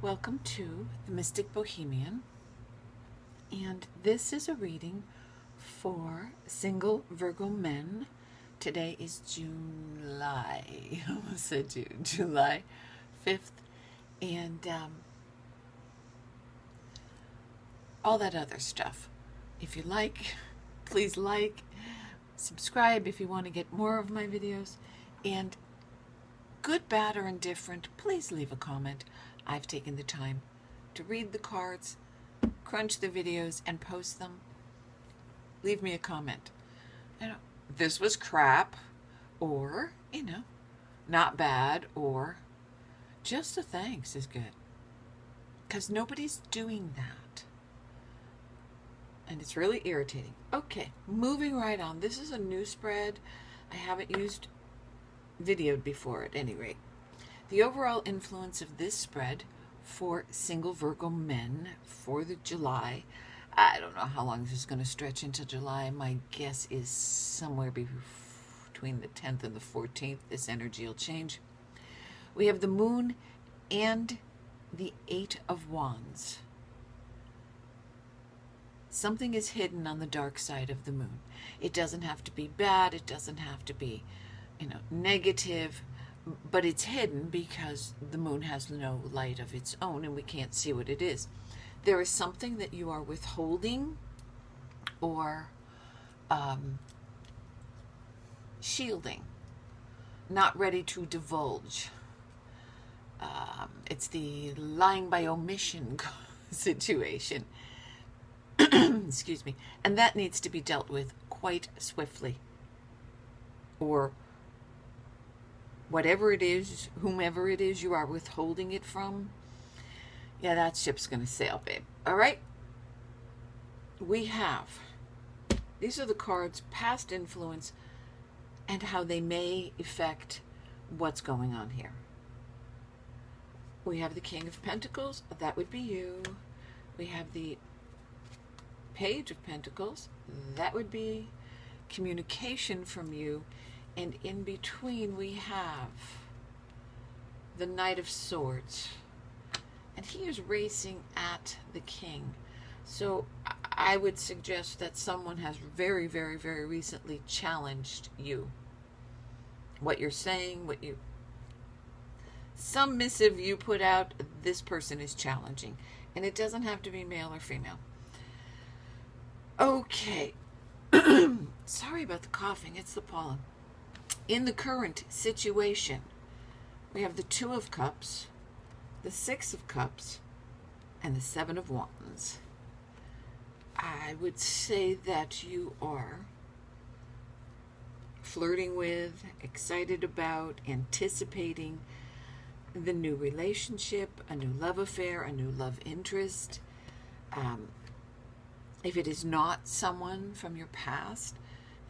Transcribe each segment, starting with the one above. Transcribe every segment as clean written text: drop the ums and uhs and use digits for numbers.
Welcome to the Mystic Bohemian, and this is a reading for single Virgo men. Today is July, I almost said July 5th, and all that other stuff. If you like, please subscribe if you want to get more of my videos, and good, bad, or indifferent, please leave a comment. I've taken the time to read the cards, crunch the videos, and post them. Leave me a comment. This was crap, or, not bad, or just a thanks is good. Because nobody's doing that. And it's really irritating. Okay, moving right on. This is a new spread. I haven't videoed before at any rate. The overall influence of this spread for single Virgo men for the July, I don't know how long this is going to stretch into July. My guess is somewhere between the 10th and the 14th. This energy will change. We have the moon and the 8 of Wands. Something is hidden on the dark side of the moon. It doesn't have to be bad. It doesn't have to be, negative. But it's hidden because the moon has no light of its own and we can't see what it is. There is something that you are withholding or shielding, not ready to divulge. It's the lying by omission situation. Excuse me. And that needs to be dealt with quite swiftly. Or whatever it is, whomever it is you are withholding it from, yeah, that ship's going to sail, babe. All right? These are the cards, past influence, and how they may affect what's going on here. We have the King of Pentacles. That would be you. We have the Page of Pentacles. That would be communication from you. And in between we have the Knight of Swords. And he is racing at the King. So I would suggest that someone has very, very, very recently challenged you. What you're saying, some missive you put out, this person is challenging. And it doesn't have to be male or female. Okay. Sorry about the coughing. It's the pollen. In the current situation, we have the 2 of Cups, the 6 of Cups, and the 7 of Wands. I would say that you are flirting with, excited about, anticipating the new relationship, a new love affair, a new love interest. If it is not someone from your past,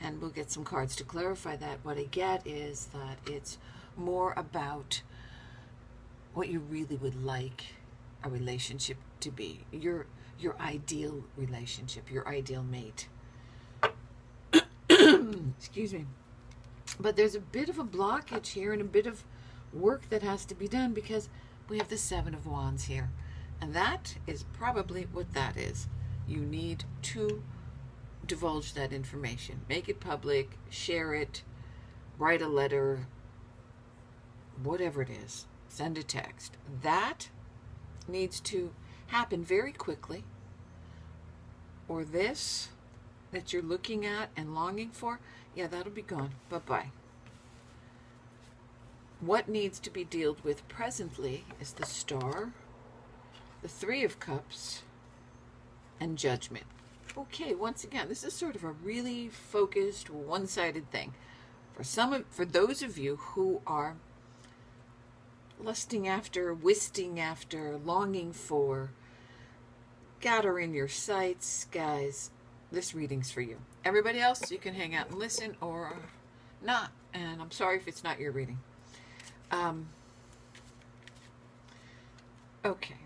and we'll get some cards to clarify that, what I get is that it's more about what you really would like a relationship to be. Your ideal relationship, your ideal mate. Excuse me. But there's a bit of a blockage here and a bit of work that has to be done because we have the 7 of Wands here. And that is probably what that is. You need to divulge that information. Make it public, share it, write a letter, whatever it is, send a text. That needs to happen very quickly, or this that you're looking at and longing for, yeah, that'll be gone. Bye-bye. What needs to be dealt with presently is the Star, the 3 of Cups, and Judgment. Okay, once again, this is sort of a really focused, one-sided thing. For those of you who are lusting after, wisting after, longing for, got her in your sights, guys, this reading's for you. Everybody else, you can hang out and listen or not. And I'm sorry if it's not your reading. Okay.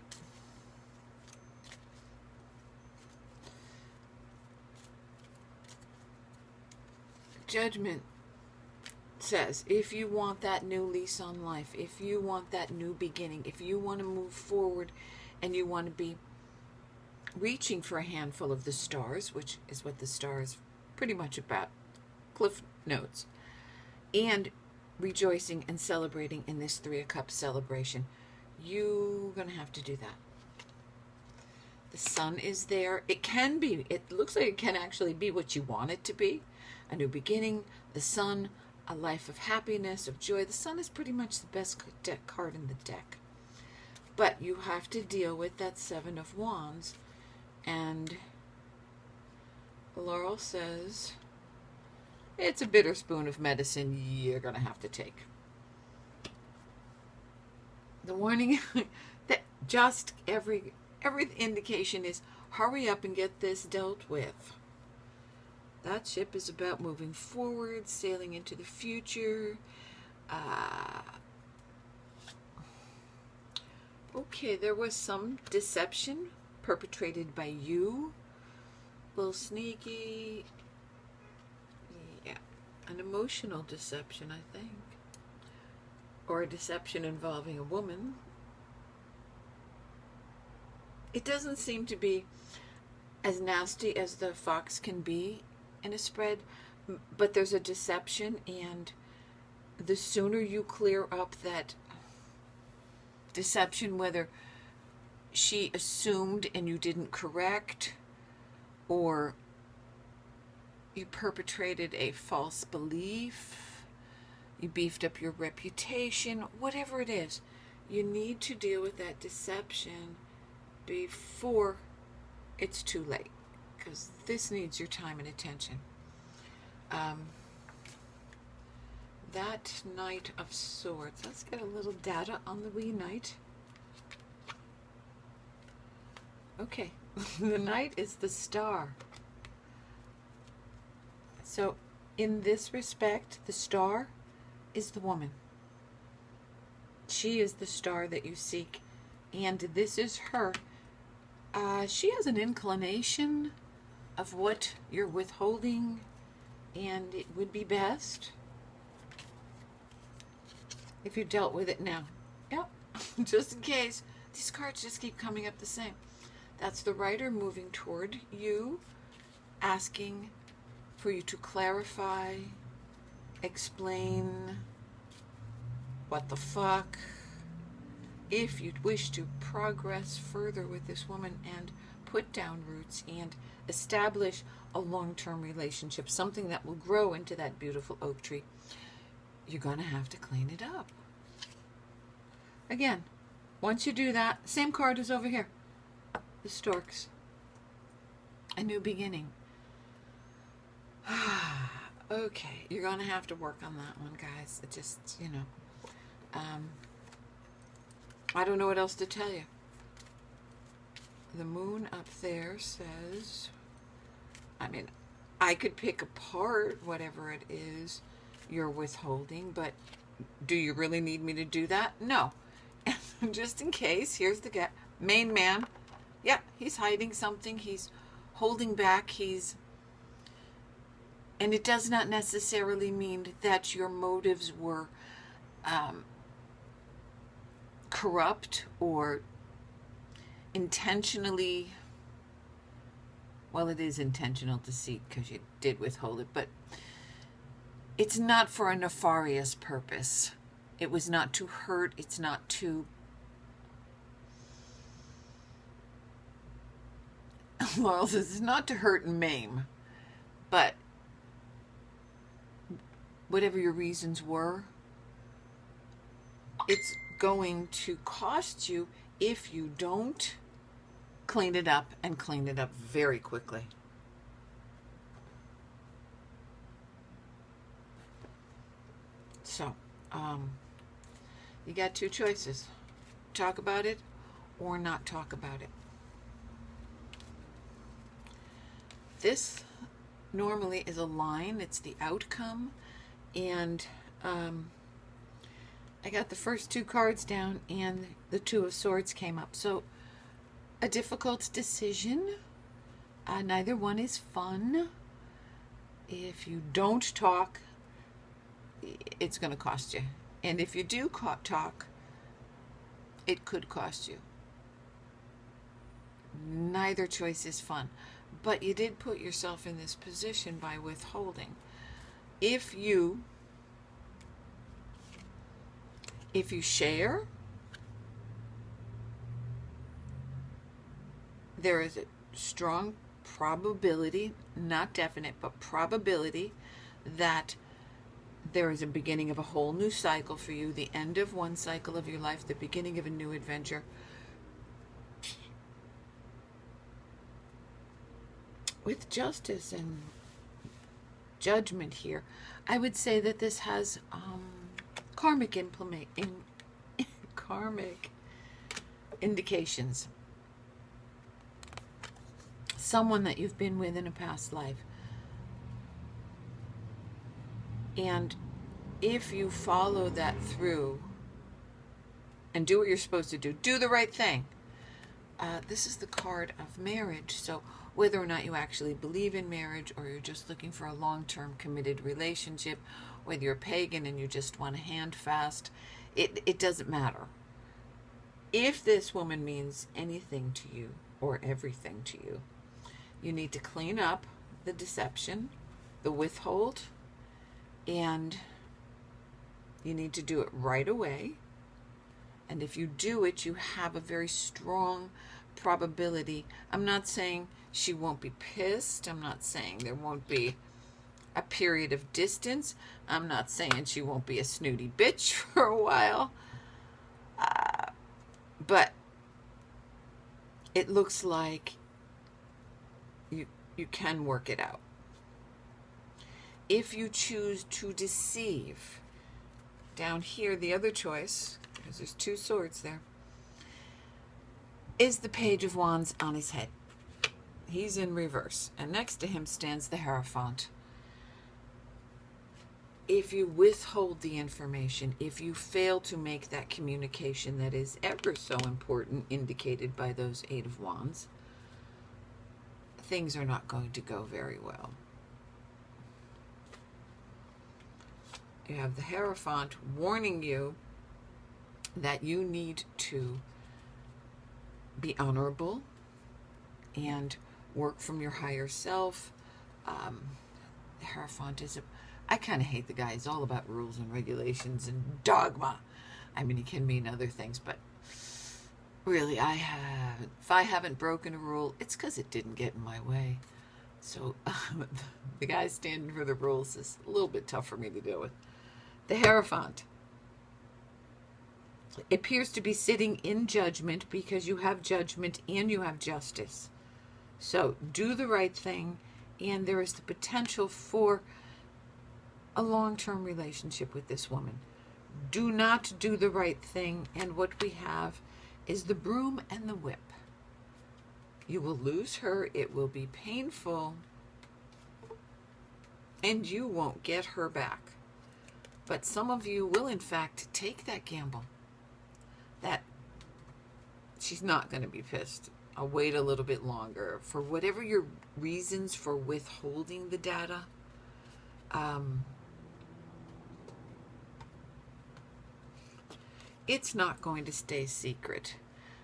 Judgment says, if you want that new lease on life, if you want that new beginning, if you want to move forward and you want to be reaching for a handful of the stars, which is what the star is pretty much about, Cliff Notes, and rejoicing and celebrating in this Three of Cups celebration, you're going to have to do that. The sun is there. It can be, it looks like it can actually be what you want it to be. A new beginning, the sun, a life of happiness, of joy. The sun is pretty much the best card in the deck. But you have to deal with that Seven of Wands. And Laurel says, it's a bitter spoon of medicine you're going to have to take. The warning, that just every indication is hurry up and get this dealt with. That ship is about moving forward, sailing into the future. Okay, there was some deception perpetrated by you. A little sneaky. Yeah, an emotional deception, I think. Or a deception involving a woman. It doesn't seem to be as nasty as the fox can be in a spread, but there's a deception, and the sooner you clear up that deception, whether she assumed and you didn't correct, or you perpetrated a false belief, you beefed up your reputation, whatever it is, you need to deal with that deception before it's too late, because this needs your time and attention. That Knight of Swords. Let's get a little data on the wee knight. Okay, the knight is the star. So in this respect, the star is the woman. She is the star that you seek, and this is her. She has an inclination of what you're withholding, and it would be best if you dealt with it now. Yep, just in case. These cards just keep coming up the same. That's the writer moving toward you, asking for you to clarify, explain, what the fuck, if you'd wish to progress further with this woman and put down roots and establish a long-term relationship, something that will grow into that beautiful oak tree, you're going to have to clean it up. Again, once you do that, same card as over here, the storks. A new beginning. Okay, you're going to have to work on that one, guys. It just, you know, I don't know what else to tell you. The moon up there says, I mean, I could pick apart whatever it is you're withholding, but do you really need me to do that? No. Just in case, here's the guy, main man. Yeah, he's hiding something. He's holding back. And it does not necessarily mean that your motives were corrupt or intentionally, well, it is intentional deceit because you did withhold it, but it's not for a nefarious purpose. It was not to hurt. It's not to, well, this is not to hurt and maim, but whatever your reasons were, it's going to cost you if you don't clean it up, and clean it up very quickly. So, you got two choices. Talk about it or not talk about it. This normally is a line. It's the outcome. And I got the first two cards down and the Two of Swords came up. So a difficult decision. Neither one is fun. If you don't talk, it's going to cost you. And if you do talk, it could cost you. Neither choice is fun. But you did put yourself in this position by withholding. If you share, there is a strong probability, not definite, but probability that there is a beginning of a whole new cycle for you, the end of one cycle of your life, the beginning of a new adventure. With justice and judgment here, I would say that this has karmic indications. Someone that you've been with in a past life. And if you follow that through and do what you're supposed to do, do the right thing. This is the card of marriage. So whether or not you actually believe in marriage, or you're just looking for a long-term committed relationship, whether you're pagan and you just want a hand fast, it doesn't matter. If this woman means anything to you or everything to you, you need to clean up the deception, the withhold, and you need to do it right away. And if you do it, you have a very strong probability. I'm not saying she won't be pissed. I'm not saying there won't be a period of distance. I'm not saying she won't be a snooty bitch for a while. But it looks like you can work it out. If you choose to deceive, down here, the other choice, because there's two swords there, is the Page of Wands on his head. He's in reverse, and next to him stands the Hierophant. If you withhold the information, if you fail to make that communication that is ever so important, indicated by those Eight of Wands, things are not going to go very well. You have the Hierophant warning you that you need to be honorable and work from your higher self. The Hierophant is I kind of hate the guy. He's all about rules and regulations and dogma. I mean, he can mean other things, but really, if I haven't broken a rule, it's because it didn't get in my way. So the guy standing for the rules is a little bit tough for me to deal with. The Hierophant appears to be sitting in judgment, because you have judgment and you have justice. So do the right thing, and there is the potential for a long-term relationship with this woman. Do not do the right thing, and what we have is the broom and the whip. You will lose her, it will be painful, and you won't get her back. But some of you will, in fact, take that gamble. That she's not going to be pissed. I'll wait a little bit longer. For whatever your reasons for withholding the data, it's not going to stay secret.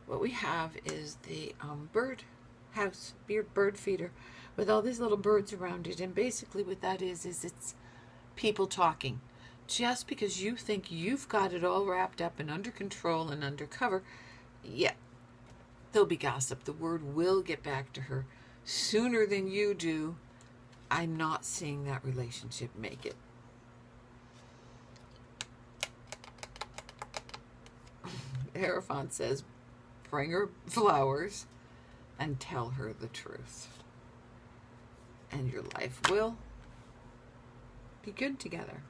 What we have is the bird house, bird feeder, with all these little birds around it. And basically what that is it's people talking. Just because you think you've got it all wrapped up and under control and undercover, yeah, there'll be gossip. The word will get back to her sooner than you do. I'm not seeing that relationship make it. Hierophant says, bring her flowers and tell her the truth. And your life will be good together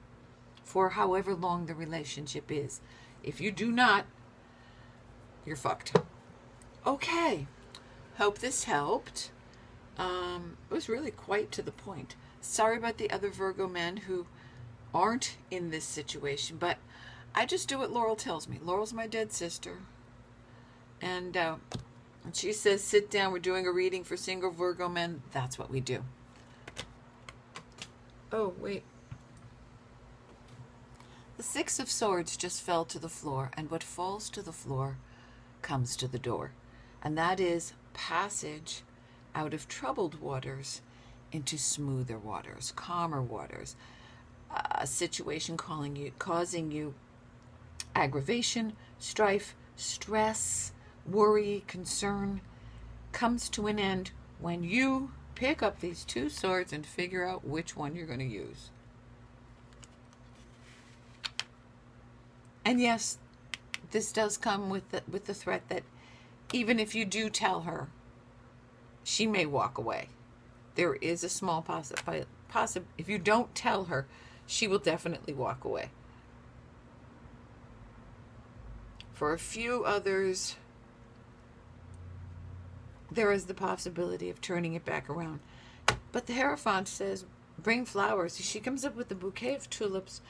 for however long the relationship is. If you do not, you're fucked. Okay. Hope this helped. It was really quite to the point. Sorry about the other Virgo men who aren't in this situation, but I just do what Laurel tells me. Laurel's my dead sister. And she says, sit down, we're doing a reading for single Virgo men. That's what we do. Oh, wait. The Six of Swords just fell to the floor, and what falls to the floor comes to the door. And that is passage out of troubled waters into smoother waters, calmer waters. A situation causing you aggravation, strife, stress, worry, concern comes to an end when you pick up these two swords and figure out which one you're going to use. And yes, this does come with the threat that even if you do tell her, she may walk away. There is a small if you don't tell her, she will definitely walk away. For a few others, there is the possibility of turning it back around. But the Hierophant says, bring flowers. She comes up with a bouquet of tulips,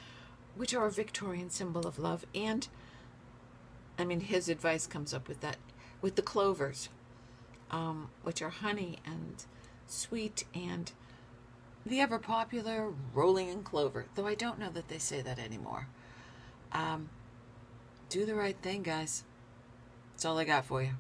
which are a Victorian symbol of love. And, I mean, his advice comes up with that, with the clovers, which are honey and sweet, and the ever popular rolling in clover, though I don't know that they say that anymore. Do the right thing, guys. That's all I got for you.